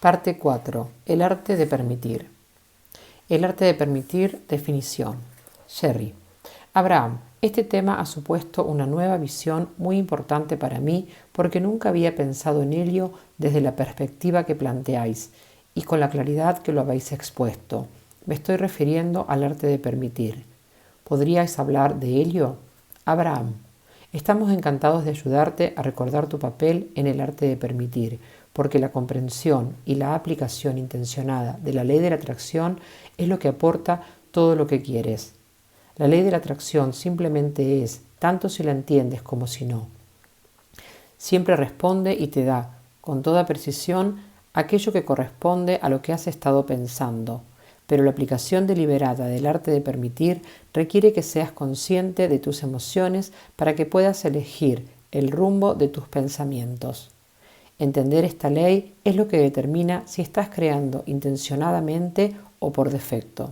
Parte 4. El arte de permitir. El arte de permitir, definición. Sherry. Abraham, este tema ha supuesto una nueva visión muy importante para mí porque nunca había pensado en ello desde la perspectiva que planteáis y con la claridad que lo habéis expuesto. Me estoy refiriendo al arte de permitir. ¿Podríais hablar de ello? Abraham. Estamos encantados de ayudarte a recordar tu papel en el arte de permitir, porque la comprensión y la aplicación intencionada de la ley de la atracción es lo que aporta todo lo que quieres. La ley de la atracción simplemente es, tanto si la entiendes como si no. Siempre responde y te da, con toda precisión, aquello que corresponde a lo que has estado pensando. Pero la aplicación deliberada del arte de permitir requiere que seas consciente de tus emociones para que puedas elegir el rumbo de tus pensamientos. Entender esta ley es lo que determina si estás creando intencionadamente o por defecto.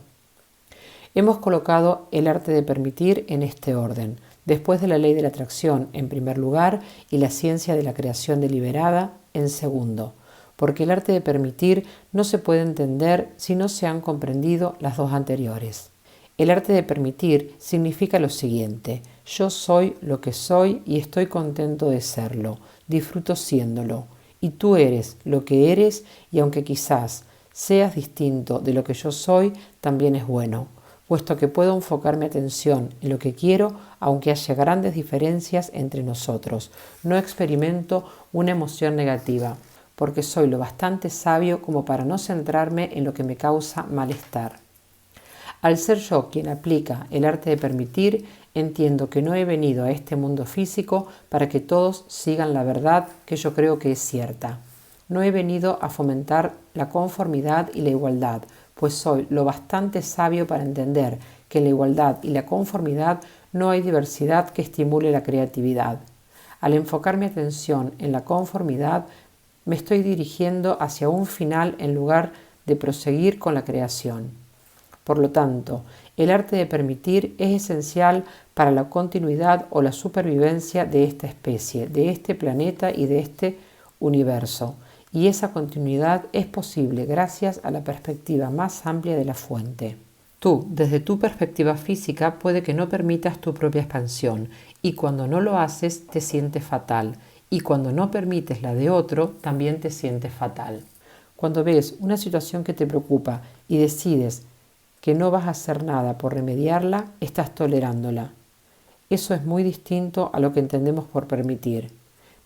Hemos colocado el arte de permitir en este orden, después de la ley de la atracción en primer lugar y la ciencia de la creación deliberada en segundo, porque el arte de permitir no se puede entender si no se han comprendido las dos anteriores. El arte de permitir significa lo siguiente: yo soy lo que soy y estoy contento de serlo, disfruto siéndolo, y tú eres lo que eres y aunque quizás seas distinto de lo que yo soy, también es bueno, puesto que puedo enfocar mi atención en lo que quiero aunque haya grandes diferencias entre nosotros. No experimento una emoción negativa, porque soy lo bastante sabio como para no centrarme en lo que me causa malestar. Al ser yo quien aplica el arte de permitir, entiendo que no he venido a este mundo físico para que todos sigan la verdad que yo creo que es cierta. No he venido a fomentar la conformidad y la igualdad, pues soy lo bastante sabio para entender que en la igualdad y la conformidad no hay diversidad que estimule la creatividad. Al enfocar mi atención en la conformidad, me estoy dirigiendo hacia un final en lugar de proseguir con la creación. Por lo tanto, el arte de permitir es esencial para la continuidad o la supervivencia de esta especie, de este planeta y de este universo. Y esa continuidad es posible gracias a la perspectiva más amplia de la fuente. Tú, desde tu perspectiva física, puede que no permitas tu propia expansión, y cuando no lo haces te sientes fatal, y cuando no permites la de otro, también te sientes fatal. Cuando ves una situación que te preocupa y decides que no vas a hacer nada por remediarla, estás tolerándola. Eso es muy distinto a lo que entendemos por permitir.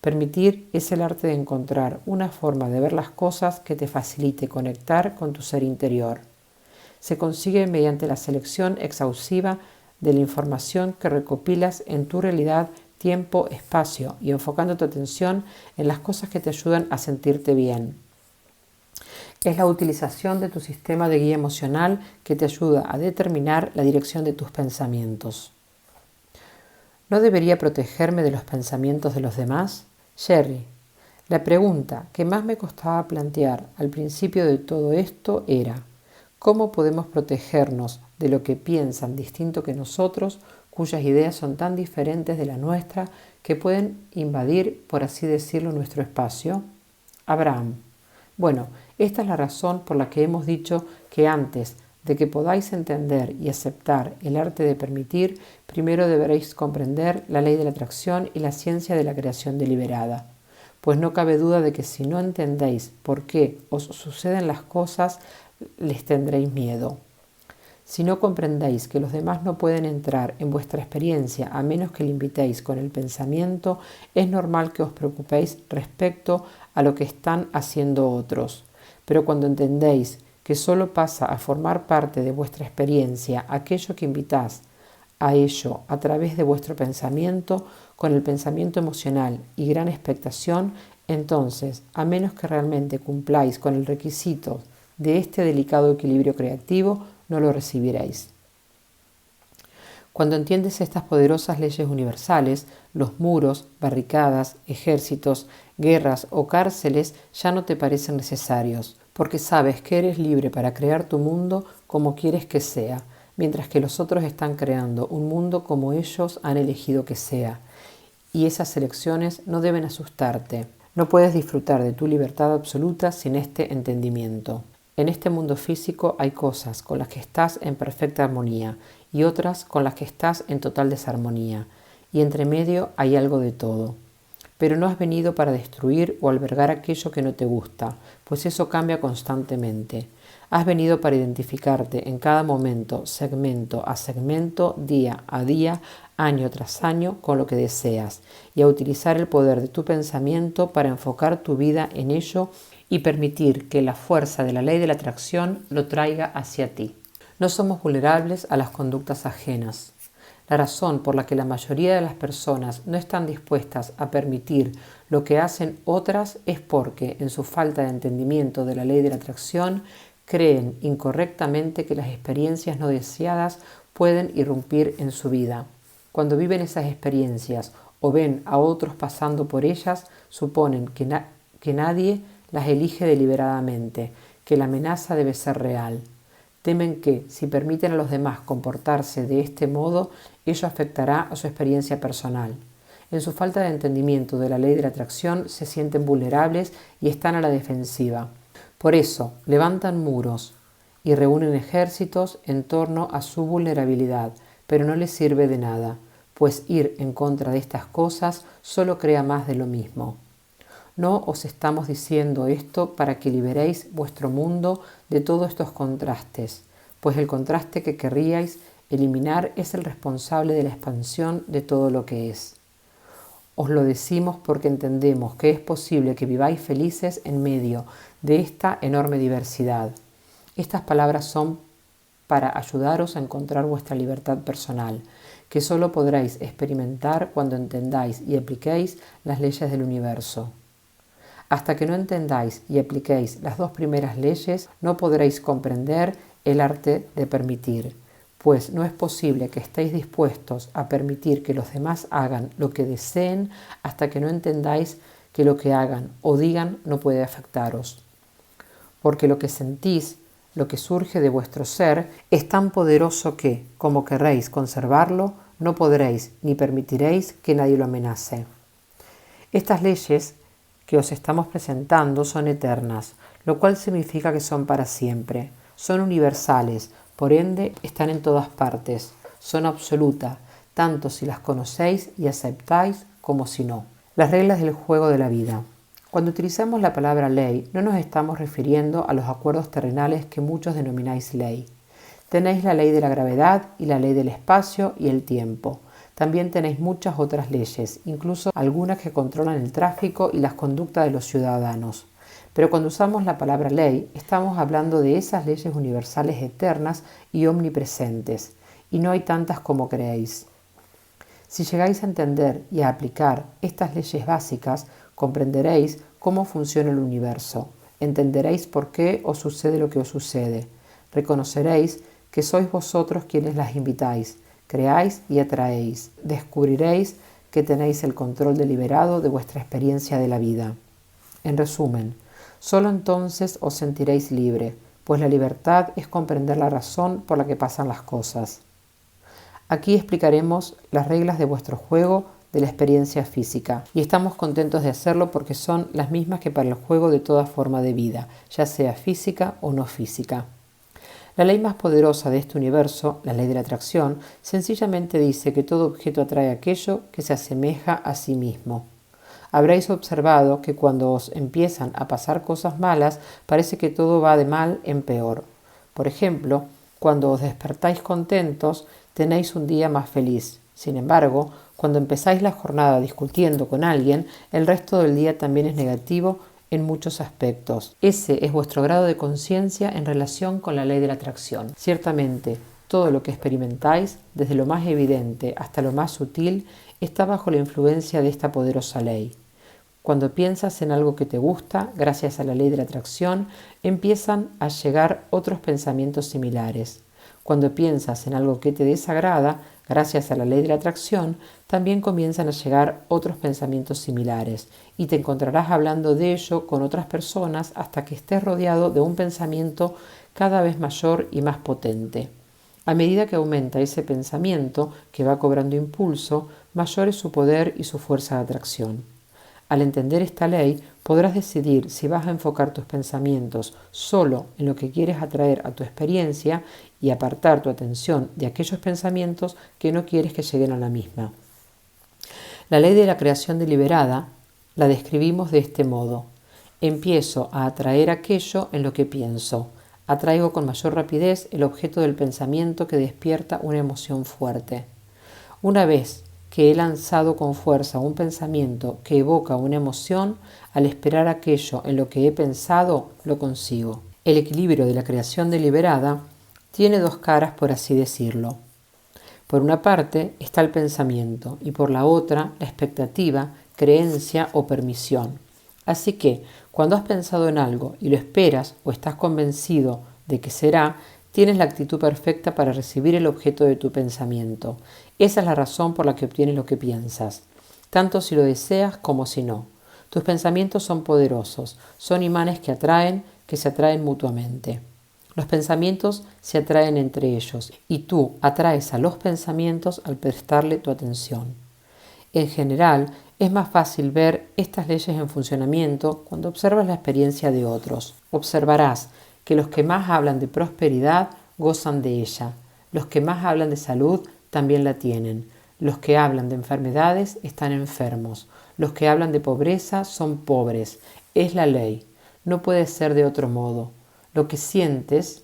Permitir es el arte de encontrar una forma de ver las cosas que te facilite conectar con tu ser interior. Se consigue mediante la selección exhaustiva de la información que recopilas en tu realidad, tiempo, espacio y enfocando tu atención en las cosas que te ayudan a sentirte bien. Es la utilización de tu sistema de guía emocional que te ayuda a determinar la dirección de tus pensamientos. ¿No debería protegerme de los pensamientos de los demás? Sherry, la pregunta que más me costaba plantear al principio de todo esto era: ¿cómo podemos protegernos de lo que piensan distinto que nosotros, cuyas ideas son tan diferentes de la nuestra que pueden invadir, por así decirlo, nuestro espacio? Abraham, bueno, esta es la razón por la que hemos dicho que antes de que podáis entender y aceptar el arte de permitir, primero deberéis comprender la ley de la atracción y la ciencia de la creación deliberada. Pues no cabe duda de que si no entendéis por qué os suceden las cosas, les tendréis miedo. Si no comprendéis que los demás no pueden entrar en vuestra experiencia a menos que le invitéis con el pensamiento, es normal que os preocupéis respecto a lo que están haciendo otros. Pero cuando entendéis que solo pasa a formar parte de vuestra experiencia aquello que invitás a ello a través de vuestro pensamiento, con el pensamiento emocional y gran expectación, entonces, a menos que realmente cumpláis con el requisito de este delicado equilibrio creativo, no lo recibiréis. Cuando entiendes estas poderosas leyes universales, los muros, barricadas, ejércitos, guerras o cárceles ya no te parecen necesarios, porque sabes que eres libre para crear tu mundo como quieres que sea, mientras que los otros están creando un mundo como ellos han elegido que sea. Y esas elecciones no deben asustarte. No puedes disfrutar de tu libertad absoluta sin este entendimiento. En este mundo físico hay cosas con las que estás en perfecta armonía y otras con las que estás en total desarmonía, y entre medio hay algo de todo. Pero no has venido para destruir o albergar aquello que no te gusta, pues eso cambia constantemente. Has venido para identificarte en cada momento, segmento a segmento, día a día, año tras año, con lo que deseas, y a utilizar el poder de tu pensamiento para enfocar tu vida en ello y permitir que la fuerza de la ley de la atracción lo traiga hacia ti. No somos vulnerables a las conductas ajenas. La razón por la que la mayoría de las personas no están dispuestas a permitir lo que hacen otras es porque, en su falta de entendimiento de la ley de la atracción, creen incorrectamente que las experiencias no deseadas pueden irrumpir en su vida. Cuando viven esas experiencias o ven a otros pasando por ellas, suponen que nadie las elige deliberadamente, que la amenaza debe ser real. Temen que, si permiten a los demás comportarse de este modo, ello afectará a su experiencia personal. En su falta de entendimiento de la ley de la atracción, se sienten vulnerables y están a la defensiva. Por eso, levantan muros y reúnen ejércitos en torno a su vulnerabilidad, pero no les sirve de nada, pues ir en contra de estas cosas solo crea más de lo mismo. No os estamos diciendo esto para que liberéis vuestro mundo de todos estos contrastes, pues el contraste que querríais eliminar es el responsable de la expansión de todo lo que es. Os lo decimos porque entendemos que es posible que viváis felices en medio de esta enorme diversidad. Estas palabras son para ayudaros a encontrar vuestra libertad personal, que solo podréis experimentar cuando entendáis y apliquéis las leyes del universo. Hasta que no entendáis y apliquéis las dos primeras leyes, no podréis comprender el arte de permitir, pues no es posible que estéis dispuestos a permitir que los demás hagan lo que deseen hasta que no entendáis que lo que hagan o digan no puede afectaros. Porque lo que sentís, lo que surge de vuestro ser, es tan poderoso que, como querréis conservarlo, no podréis ni permitiréis que nadie lo amenace. Estas leyes que os estamos presentando son eternas, lo cual significa que son para siempre. Son universales, por ende están en todas partes. Son absolutas, tanto si las conocéis y aceptáis como si no. Las reglas del juego de la vida. Cuando utilizamos la palabra ley, no nos estamos refiriendo a los acuerdos terrenales que muchos denomináis ley. Tenéis la ley de la gravedad y la ley del espacio y el tiempo. También tenéis muchas otras leyes, incluso algunas que controlan el tráfico y las conductas de los ciudadanos. Pero cuando usamos la palabra ley, estamos hablando de esas leyes universales eternas y omnipresentes, y no hay tantas como creéis. Si llegáis a entender y a aplicar estas leyes básicas, comprenderéis cómo funciona el universo, entenderéis por qué os sucede lo que os sucede, reconoceréis que sois vosotros quienes las invitáis, creáis y atraéis, descubriréis que tenéis el control deliberado de vuestra experiencia de la vida. En resumen, solo entonces os sentiréis libre, pues la libertad es comprender la razón por la que pasan las cosas. Aquí explicaremos las reglas de vuestro juego de la experiencia física, y estamos contentos de hacerlo porque son las mismas que para el juego de toda forma de vida, ya sea física o no física. La ley más poderosa de este universo, la ley de la atracción, sencillamente dice que todo objeto atrae aquello que se asemeja a sí mismo. Habréis observado que cuando os empiezan a pasar cosas malas, parece que todo va de mal en peor. Por ejemplo, cuando os despertáis contentos, tenéis un día más feliz. Sin embargo, cuando empezáis la jornada discutiendo con alguien, el resto del día también es negativo en muchos aspectos. Ese es vuestro grado de conciencia en relación con la ley de la atracción. Ciertamente, todo lo que experimentáis, desde lo más evidente hasta lo más sutil, está bajo la influencia de esta poderosa ley. Cuando piensas en algo que te gusta, gracias a la ley de la atracción, empiezan a llegar otros pensamientos similares. Cuando piensas en algo que te desagrada, gracias a la ley de la atracción, también comienzan a llegar otros pensamientos similares y te encontrarás hablando de ello con otras personas hasta que estés rodeado de un pensamiento cada vez mayor y más potente. A medida que aumenta ese pensamiento, que va cobrando impulso, mayor es su poder y su fuerza de atracción. Al entender esta ley, podrás decidir si vas a enfocar tus pensamientos solo en lo que quieres atraer a tu experiencia y apartar tu atención de aquellos pensamientos que no quieres que lleguen a la misma. La ley de la creación deliberada la describimos de este modo. Empiezo a atraer aquello en lo que pienso. Atraigo con mayor rapidez el objeto del pensamiento que despierta una emoción fuerte. Una vez que he lanzado con fuerza un pensamiento que evoca una emoción, al esperar aquello en lo que he pensado, lo consigo. El equilibrio de la creación deliberada tiene dos caras, por así decirlo. Por una parte está el pensamiento y por la otra la expectativa, creencia o permisión. Así que, cuando has pensado en algo y lo esperas o estás convencido de que será, tienes la actitud perfecta para recibir el objeto de tu pensamiento. Esa es la razón por la que obtienes lo que piensas, tanto si lo deseas como si no. Tus pensamientos son poderosos, son imanes que se atraen mutuamente. Los pensamientos se atraen entre ellos y tú atraes a los pensamientos al prestarle tu atención. En general, es más fácil ver estas leyes en funcionamiento cuando observas la experiencia de otros. Observarás que los que más hablan de prosperidad gozan de ella. Los que más hablan de salud también la tienen. Los que hablan de enfermedades están enfermos. Los que hablan de pobreza son pobres. Es la ley. No puede ser de otro modo. Lo que sientes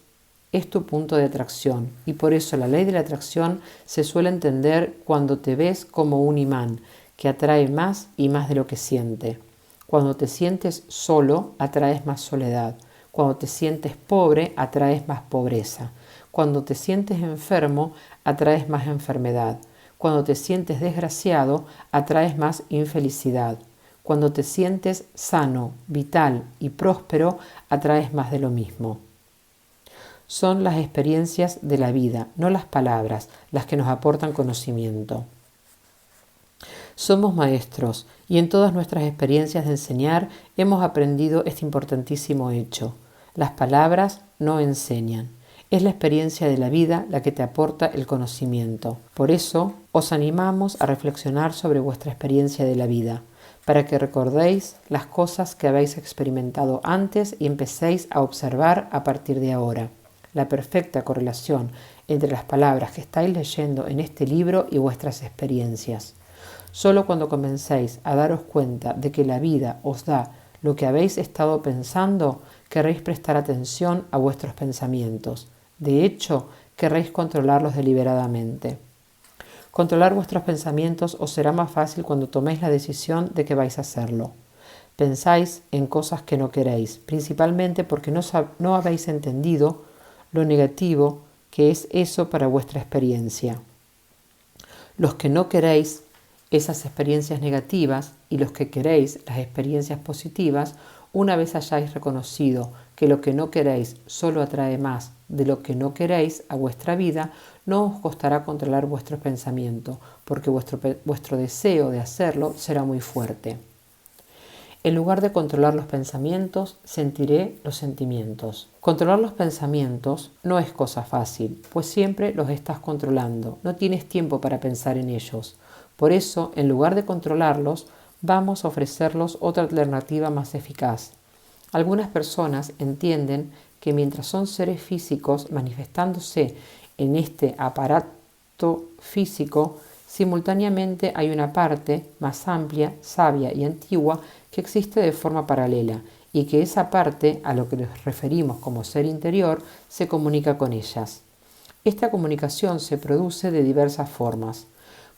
es tu punto de atracción y por eso la ley de la atracción se suele entender cuando te ves como un imán que atrae más y más de lo que siente. Cuando te sientes solo, atraes más soledad. Cuando te sientes pobre, atraes más pobreza. Cuando te sientes enfermo, atraes más enfermedad. Cuando te sientes desgraciado, atraes más infelicidad. Cuando te sientes sano, vital y próspero, atraes más de lo mismo. Son las experiencias de la vida, no las palabras, las que nos aportan conocimiento. Somos maestros y en todas nuestras experiencias de enseñar hemos aprendido este importantísimo hecho. Las palabras no enseñan. Es la experiencia de la vida la que te aporta el conocimiento. Por eso, os animamos a reflexionar sobre vuestra experiencia de la vida, para que recordéis las cosas que habéis experimentado antes y empecéis a observar a partir de ahora la perfecta correlación entre las palabras que estáis leyendo en este libro y vuestras experiencias. Solo cuando comencéis a daros cuenta de que la vida os da lo que habéis estado pensando, querréis prestar atención a vuestros pensamientos. De hecho, querréis controlarlos deliberadamente. Controlar vuestros pensamientos os será más fácil cuando toméis la decisión de que vais a hacerlo. Pensáis en cosas que no queréis, principalmente porque no habéis entendido lo negativo que es eso para vuestra experiencia. Los que no queréis esas experiencias negativas y los que queréis las experiencias positivas, una vez hayáis reconocido que lo que no queréis solo atrae más de lo que no queréis a vuestra vida, no os costará controlar vuestro pensamiento, porque vuestro deseo de hacerlo será muy fuerte. En lugar de controlar los pensamientos, sentiré los sentimientos. Controlar los pensamientos no es cosa fácil, pues siempre los estás controlando, no tienes tiempo para pensar en ellos. Por eso, en lugar de controlarlos, vamos a ofrecerlos otra alternativa más eficaz. Algunas personas entienden que mientras son seres físicos manifestándose en este aparato físico, simultáneamente hay una parte más amplia, sabia y antigua que existe de forma paralela y que esa parte, a lo que nos referimos como ser interior, se comunica con ellas. Esta comunicación se produce de diversas formas.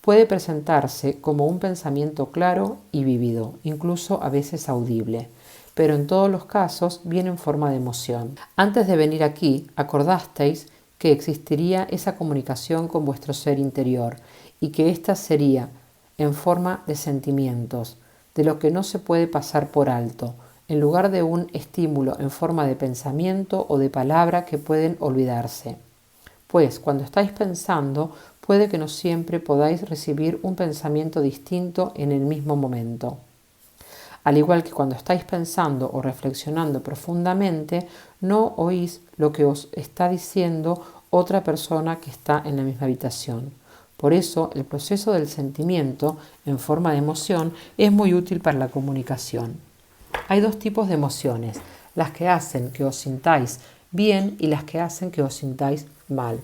Puede presentarse como un pensamiento claro y vívido, incluso a veces audible, pero en todos los casos viene en forma de emoción. Antes de venir aquí, acordasteis que existiría esa comunicación con vuestro ser interior y que ésta sería en forma de sentimientos, de lo que no se puede pasar por alto, en lugar de un estímulo en forma de pensamiento o de palabra que pueden olvidarse. Pues cuando estáis pensando, puede que no siempre podáis recibir un pensamiento distinto en el mismo momento. Al igual que cuando estáis pensando o reflexionando profundamente, no oís lo que os está diciendo otra persona que está en la misma habitación. Por eso, el proceso del sentimiento en forma de emoción es muy útil para la comunicación. Hay dos tipos de emociones, las que hacen que os sintáis bien y las que hacen que os sintáis mal.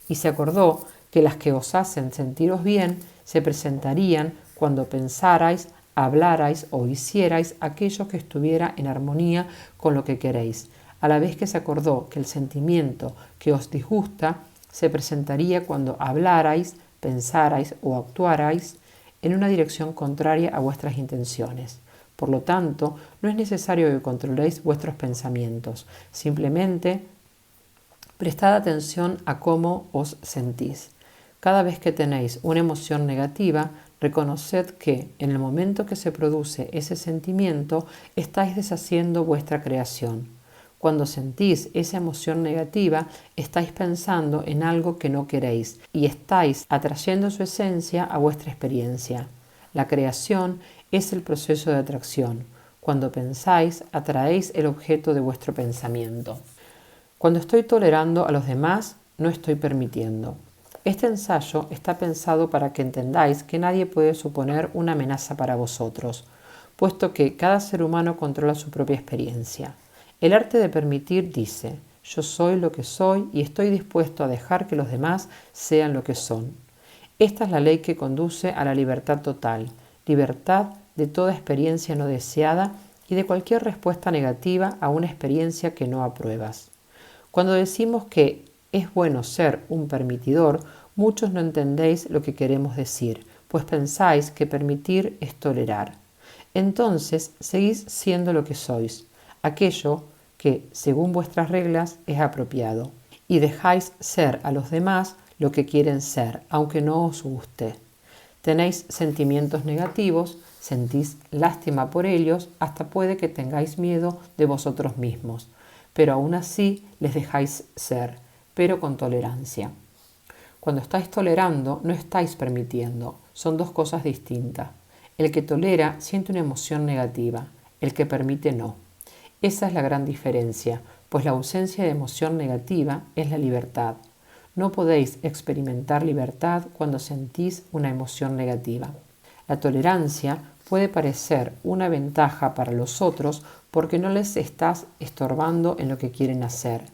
Y se acordó que las que os hacen sentiros bien se presentarían cuando pensarais, hablarais o hicierais aquello que estuviera en armonía con lo que queréis, a la vez que se acordó que el sentimiento que os disgusta se presentaría cuando hablarais, pensarais o actuarais en una dirección contraria a vuestras intenciones. Por lo tanto, no es necesario que controléis vuestros pensamientos, simplemente prestad atención a cómo os sentís. Cada vez que tenéis una emoción negativa, reconoced que en el momento que se produce ese sentimiento, estáis deshaciendo vuestra creación. Cuando sentís esa emoción negativa, estáis pensando en algo que no queréis y estáis atrayendo su esencia a vuestra experiencia. La creación es el proceso de atracción. Cuando pensáis, atraéis el objeto de vuestro pensamiento. Cuando estoy tolerando a los demás, no estoy permitiendo. Este ensayo está pensado para que entendáis que nadie puede suponer una amenaza para vosotros, puesto que cada ser humano controla su propia experiencia. El arte de permitir dice: yo soy lo que soy y estoy dispuesto a dejar que los demás sean lo que son. Esta es la ley que conduce a la libertad total, libertad de toda experiencia no deseada y de cualquier respuesta negativa a una experiencia que no apruebas. Cuando decimos que es bueno ser un permitidor, muchos no entendéis lo que queremos decir, pues pensáis que permitir es tolerar. Entonces seguís siendo lo que sois, aquello que, según vuestras reglas, es apropiado, y dejáis ser a los demás lo que quieren ser, aunque no os guste. Tenéis sentimientos negativos, sentís lástima por ellos, hasta puede que tengáis miedo de vosotros mismos, pero aún así les dejáis ser, pero con tolerancia. Cuando estáis tolerando, no estáis permitiendo, son dos cosas distintas. El que tolera siente una emoción negativa, el que permite no. Esa es la gran diferencia, pues la ausencia de emoción negativa es la libertad. No podéis experimentar libertad cuando sentís una emoción negativa. La tolerancia puede parecer una ventaja para los otros porque no les estás estorbando en lo que quieren hacer,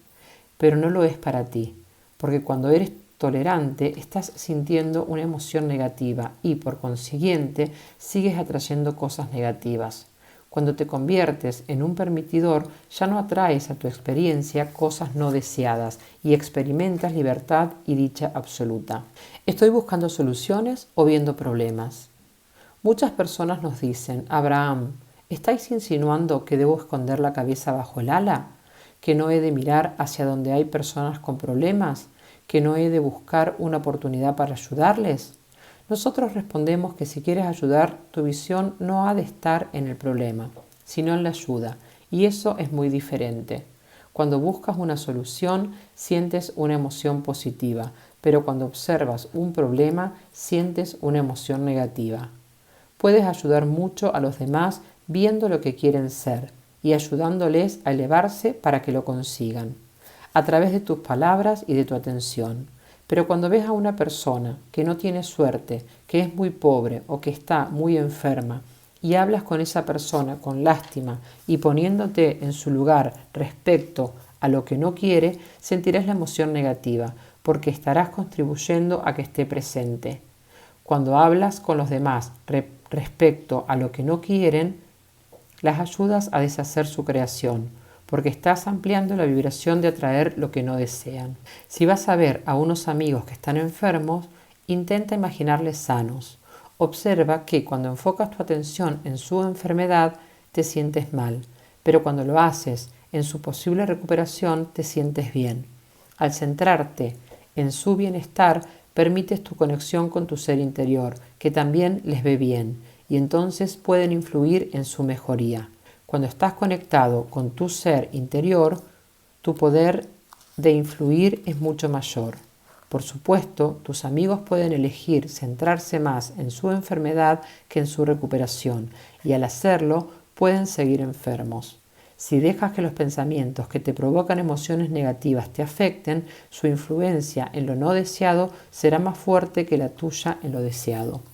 pero no lo es para ti, porque cuando eres tolerante estás sintiendo una emoción negativa y por consiguiente sigues atrayendo cosas negativas. Cuando te conviertes en un permitidor, ya no atraes a tu experiencia cosas no deseadas y experimentas libertad y dicha absoluta. ¿Estoy buscando soluciones o viendo problemas? Muchas personas nos dicen: Abraham, ¿estáis insinuando que debo esconder la cabeza bajo el ala? ¿Que no he de mirar hacia donde hay personas con problemas? ¿Que no he de buscar una oportunidad para ayudarles? Nosotros respondemos que si quieres ayudar, tu visión no ha de estar en el problema, sino en la ayuda, y eso es muy diferente. Cuando buscas una solución, sientes una emoción positiva, pero cuando observas un problema, sientes una emoción negativa. Puedes ayudar mucho a los demás viendo lo que quieren ser y ayudándoles a elevarse para que lo consigan, a través de tus palabras y de tu atención. Pero cuando ves a una persona que no tiene suerte, que es muy pobre o que está muy enferma, y hablas con esa persona con lástima y poniéndote en su lugar respecto a lo que no quiere, sentirás la emoción negativa, porque estarás contribuyendo a que esté presente. Cuando hablas con los demás respecto a lo que no quieren, las ayudas a deshacer su creación, porque estás ampliando la vibración de atraer lo que no desean. Si vas a ver a unos amigos que están enfermos, intenta imaginarles sanos. Observa que cuando enfocas tu atención en su enfermedad, te sientes mal, pero cuando lo haces en su posible recuperación, te sientes bien. Al centrarte en su bienestar, permites tu conexión con tu ser interior, que también les ve bien, y entonces pueden influir en su mejoría. Cuando estás conectado con tu ser interior, tu poder de influir es mucho mayor. Por supuesto, tus amigos pueden elegir centrarse más en su enfermedad que en su recuperación, y al hacerlo pueden seguir enfermos. Si dejas que los pensamientos que te provocan emociones negativas te afecten, su influencia en lo no deseado será más fuerte que la tuya en lo deseado.